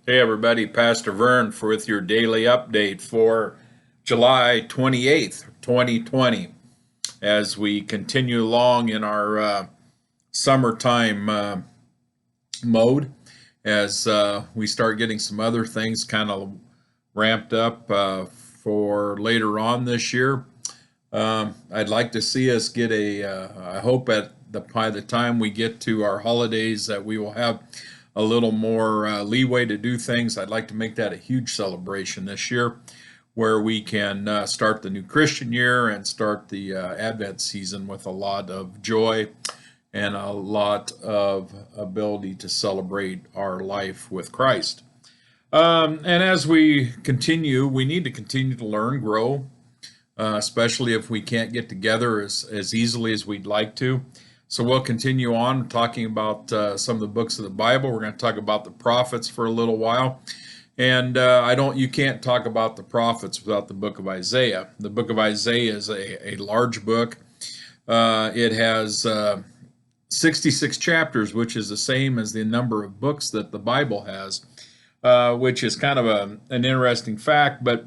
Hey everybody, Pastor Vern with your daily update for July 28th, 2020, as we continue along in our summertime mode, as we start getting some other things kind of ramped up for later on this year. I'd like to see us get I hope by the time we get to our holidays that we will have a little more leeway to do things. I'd like to make that a huge celebration this year where we can start the new Christian year and start the Advent season with a lot of joy and a lot of ability to celebrate our life with Christ. And as we continue, we need to continue to learn, grow, especially if we can't get together as easily as we'd like to. So we'll continue on talking about some of the books of the Bible. We're going to talk about the prophets for a little while. And you can't talk about the prophets without the book of Isaiah. The book of Isaiah is a large book. It has 66 chapters, which is the same as the number of books that the Bible has, which is kind of an interesting fact. But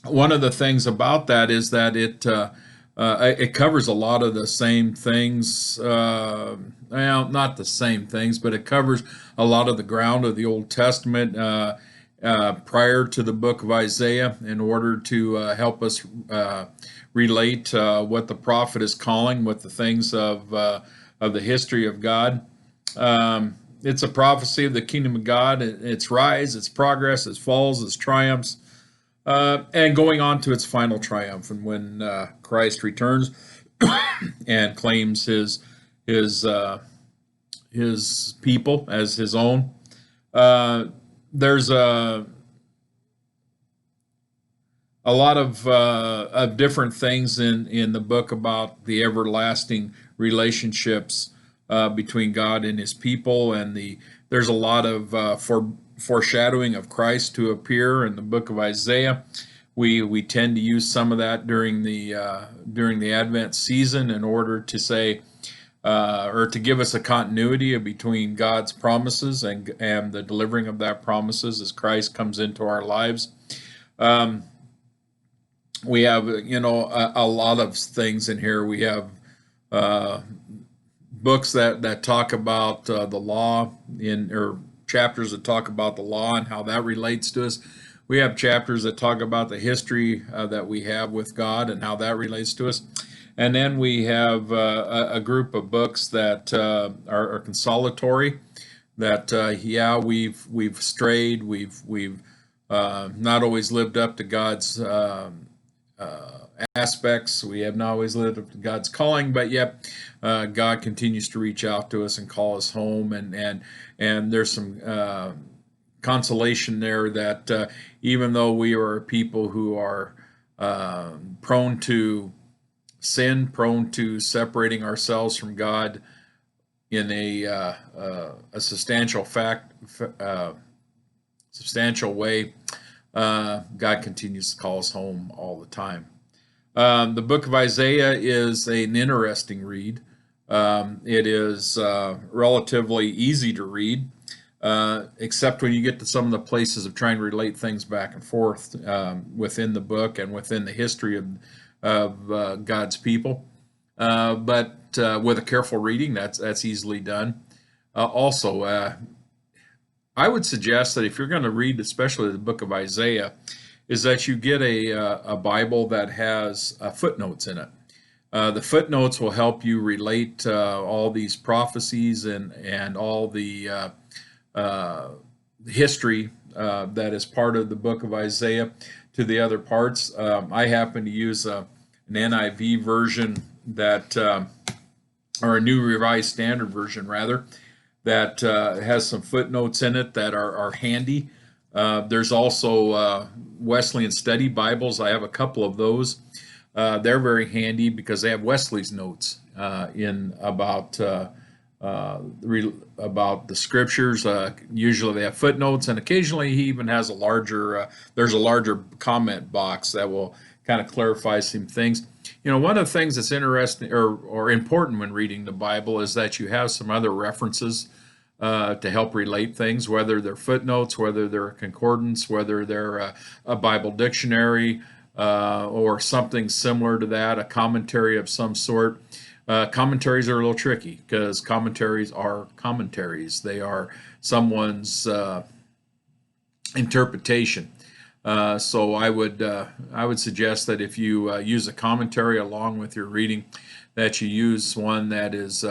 one of the things about that is that it covers a lot of the same things. Well, not the same things, but it covers a lot of the ground of the Old Testament prior to the book of Isaiah in order to help us relate what the prophet is calling with the things of the history of God. It's a prophecy of the kingdom of God, its rise, its progress, its falls, its triumphs, and going on to its final triumph, and when Christ returns and claims his people as his own. There's a lot of different things in the book about the everlasting relationships between God and his people, and there's a lot of foreshadowing of Christ to appear in the book of Isaiah. We tend to use some of that during the Advent season in order to say or to give us a continuity between God's promises and the delivering of that promises as Christ comes into our lives. We have a lot of things in here. We have books that talk about the law or chapters that talk about the law and how that relates to us. We have chapters that talk about the history that we have with God and how that relates to us. And then we have a group of books that are consolatory. That we've strayed, we've not always lived up to God's aspects. We have not always lived up to God's calling, but yet God continues to reach out to us and call us home. And there's some consolation there that even though we are a people who are prone to sin, prone to separating ourselves from God in a substantial way, God continues to call us home all the time. The book of Isaiah is an interesting read. It is relatively easy to read, except when you get to some of the places of trying to relate things back and forth within the book and within the history of God's people. But with a careful reading, that's easily done. Also, I would suggest that if you're going to read, especially the book of Isaiah, is that you get a Bible that has footnotes in it. The footnotes will help you relate all these prophecies and all the history that is part of the book of Isaiah to the other parts. I happen to use an NIV version or a New Revised Standard Version rather, that has some footnotes in it that are handy. There's also Wesleyan Study Bibles. I have a couple of those. They're very handy because they have Wesley's notes in about the scriptures. Usually they have footnotes, and occasionally he even has there's a larger comment box that will kind of clarify some things. One of the things that's interesting or important when reading the Bible is that you have some other references to help relate things, whether they're footnotes, whether they're a concordance, whether they're a Bible dictionary, or something similar to that, a commentary of some sort. Commentaries are a little tricky because commentaries are commentaries. They are someone's interpretation. So I would suggest that if you use a commentary along with your reading, that you use one that is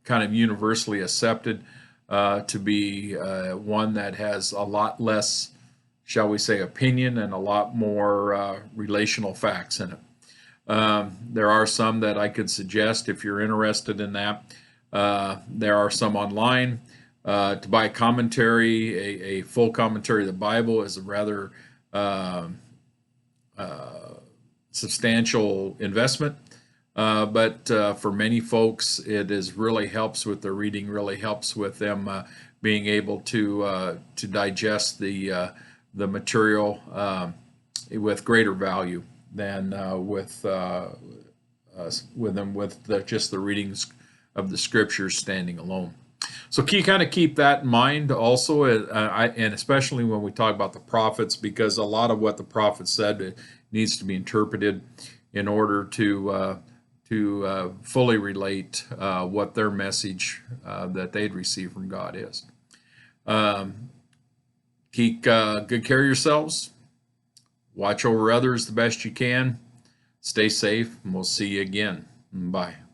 kind of universally accepted to be one that has a lot less, shall we say, opinion and a lot more relational facts in it. There are some that I could suggest if you're interested in that. There are some online. To buy a commentary, a full commentary of the Bible is a rather substantial investment. But for many folks, it is really helps with their reading, really helps with them being able to digest the material with greater value than with just the readings of the scriptures standing alone. So kind of keep that in mind also, and especially when we talk about the prophets, because a lot of what the prophets said needs to be interpreted in order to fully relate what their message that they'd received from God is. Keep good care of yourselves. Watch over others the best you can. Stay safe, and we'll see you again. Bye.